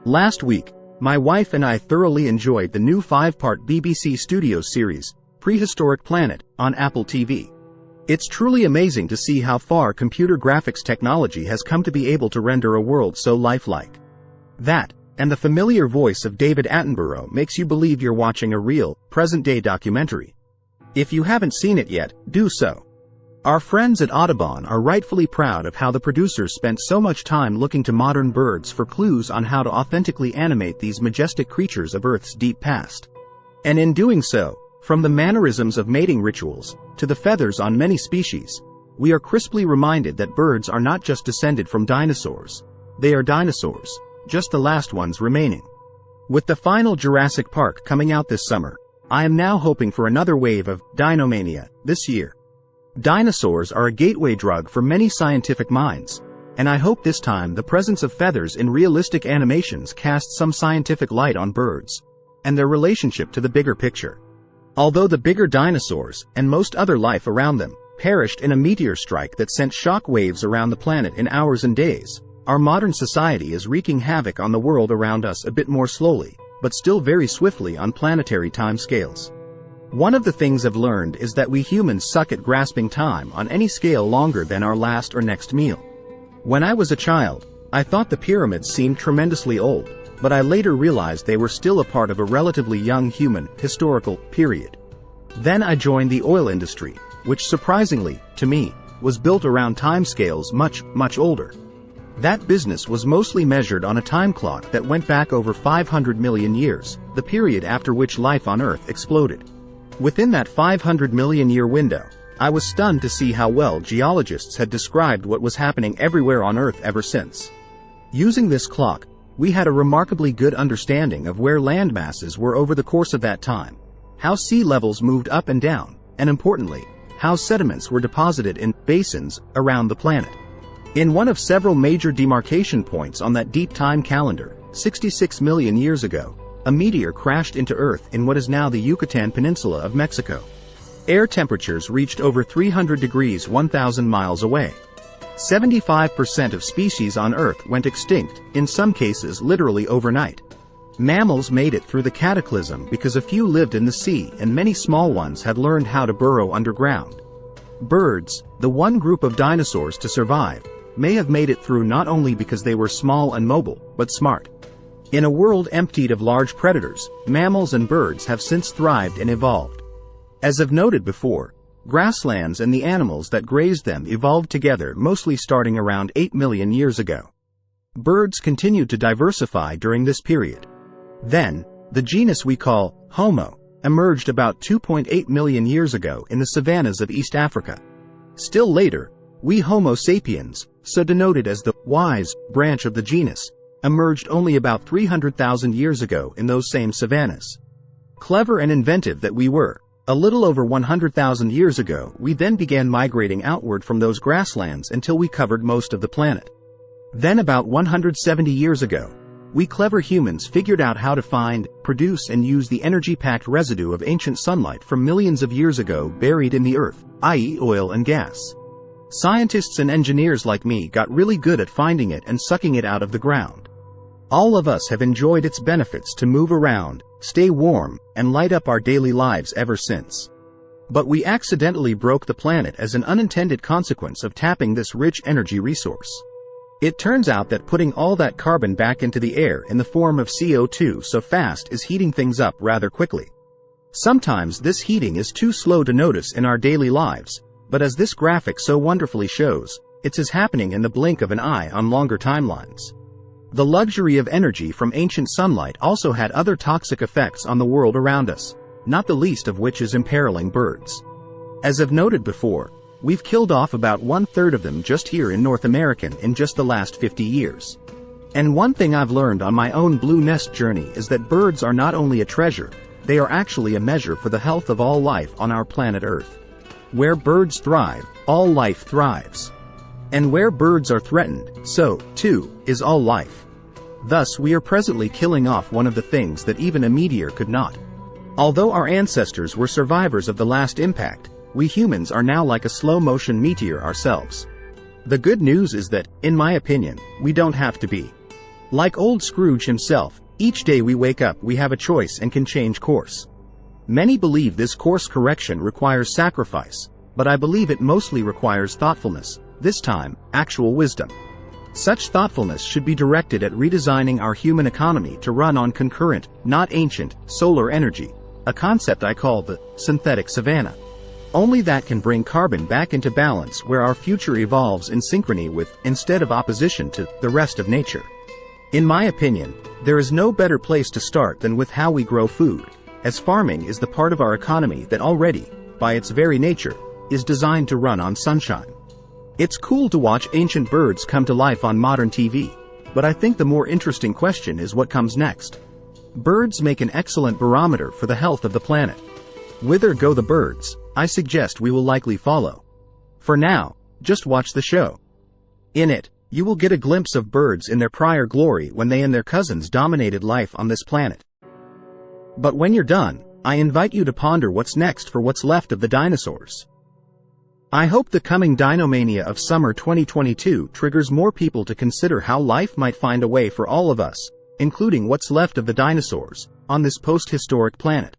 Last week, my wife and I thoroughly enjoyed the new 5-part BBC Studios series, Prehistoric Planet, on Apple TV. It's truly amazing to see how far computer graphics technology has come to be able to render a world so lifelike. That, and the familiar voice of David Attenborough makes you believe you're watching a real, present-day documentary. If you haven't seen it yet, do so. Our friends at Audubon are rightfully proud of how the producers spent so much time looking to modern birds for clues on how to authentically animate these majestic creatures of Earth's deep past. And in doing so, from the mannerisms of mating rituals, to the feathers on many species, we are crisply reminded that birds are not just descended from dinosaurs. They are dinosaurs, just the last ones remaining. With the final Jurassic Park coming out this summer, I am now hoping for another wave of dinomania this year. Dinosaurs are a gateway drug for many scientific minds, and I hope this time the presence of feathers in realistic animations casts some scientific light on birds and their relationship to the bigger picture. Although the bigger dinosaurs, and most other life around them, perished in a meteor strike that sent shock waves around the planet in hours and days, our modern society is wreaking havoc on the world around us a bit more slowly, but still very swiftly on planetary timescales. One of the things I've learned is that we humans suck at grasping time on any scale longer than our last or next meal. When I was a child, I thought the pyramids seemed tremendously old, but I later realized they were still a part of a relatively young human, historical period. Then I joined the oil industry, which surprisingly, to me, was built around timescales much older. That business was mostly measured on a time clock that went back over 500 million years, the period after which life on Earth exploded. Within that 500 million year window, I was stunned to see how well geologists had described what was happening everywhere on Earth ever since. Using this clock, we had a remarkably good understanding of where land masses were over the course of that time, how sea levels moved up and down, and importantly, how sediments were deposited in basins around the planet. In one of several major demarcation points on that deep time calendar, 66 million years ago, a meteor crashed into Earth in what is now the Yucatan Peninsula of Mexico. Air temperatures reached over 300 degrees 1,000 miles away. 75% of species on Earth went extinct, in some cases literally overnight. Mammals made it through the cataclysm because a few lived in the sea and many small ones had learned how to burrow underground. Birds, the one group of dinosaurs to survive, may have made it through not only because they were small and mobile, but smart. In a world emptied of large predators, mammals and birds have since thrived and evolved. As I've noted before, grasslands and the animals that grazed them evolved together mostly starting around 8 million years ago. Birds continued to diversify during this period. Then, the genus we call Homo emerged about 2.8 million years ago in the savannas of East Africa. Still later, we Homo sapiens, so denoted as the wise branch of the genus, emerged only about 300,000 years ago in those same savannas. Clever and inventive that we were, a little over 100,000 years ago we then began migrating outward from those grasslands until we covered most of the planet. Then about 170 years ago, we clever humans figured out how to find, produce and use the energy-packed residue of ancient sunlight from millions of years ago buried in the Earth, i.e. oil and gas. Scientists and engineers like me got really good at finding it and sucking it out of the ground. All of us have enjoyed its benefits to move around, stay warm, and light up our daily lives ever since. But we accidentally broke the planet as an unintended consequence of tapping this rich energy resource. It turns out that putting all that carbon back into the air in the form of CO2 so fast is heating things up rather quickly. Sometimes this heating is too slow to notice in our daily lives, but as this graphic so wonderfully shows, it is happening in the blink of an eye on longer timelines. The luxury of energy from ancient sunlight also had other toxic effects on the world around us, not the least of which is imperiling birds. As I've noted before, we've killed off about 1/3 of them just here in North America in just the last 50 years. And one thing I've learned on my own Blue Nest journey is that birds are not only a treasure, they are actually a measure for the health of all life on our planet Earth. Where birds thrive, all life thrives. And where birds are threatened, so, too, is all life. Thus we are presently killing off one of the things that even a meteor could not. Although our ancestors were survivors of the last impact, we humans are now like a slow-motion meteor ourselves. The good news is that, in my opinion, we don't have to be. Like old Scrooge himself, each day we wake up we have a choice and can change course. Many believe this course correction requires sacrifice, but I believe it mostly requires thoughtfulness, this time, actual wisdom. Such thoughtfulness should be directed at redesigning our human economy to run on concurrent, not ancient, solar energy, a concept I call the synthetic savanna. Only that can bring carbon back into balance where our future evolves in synchrony with, instead of opposition to, the rest of nature. In my opinion, there is no better place to start than with how we grow food, as farming is the part of our economy that already, by its very nature, is designed to run on sunshine. It's cool to watch ancient birds come to life on modern TV, but I think the more interesting question is what comes next. Birds make an excellent barometer for the health of the planet. Whither go the birds, I suggest we will likely follow. For now, just watch the show. In it, you will get a glimpse of birds in their prior glory when they and their cousins dominated life on this planet. But when you're done, I invite you to ponder what's next for what's left of the dinosaurs. I hope the coming Dinomania of summer 2022 triggers more people to consider how life might find a way for all of us, including what's left of the dinosaurs, on this post-historic planet.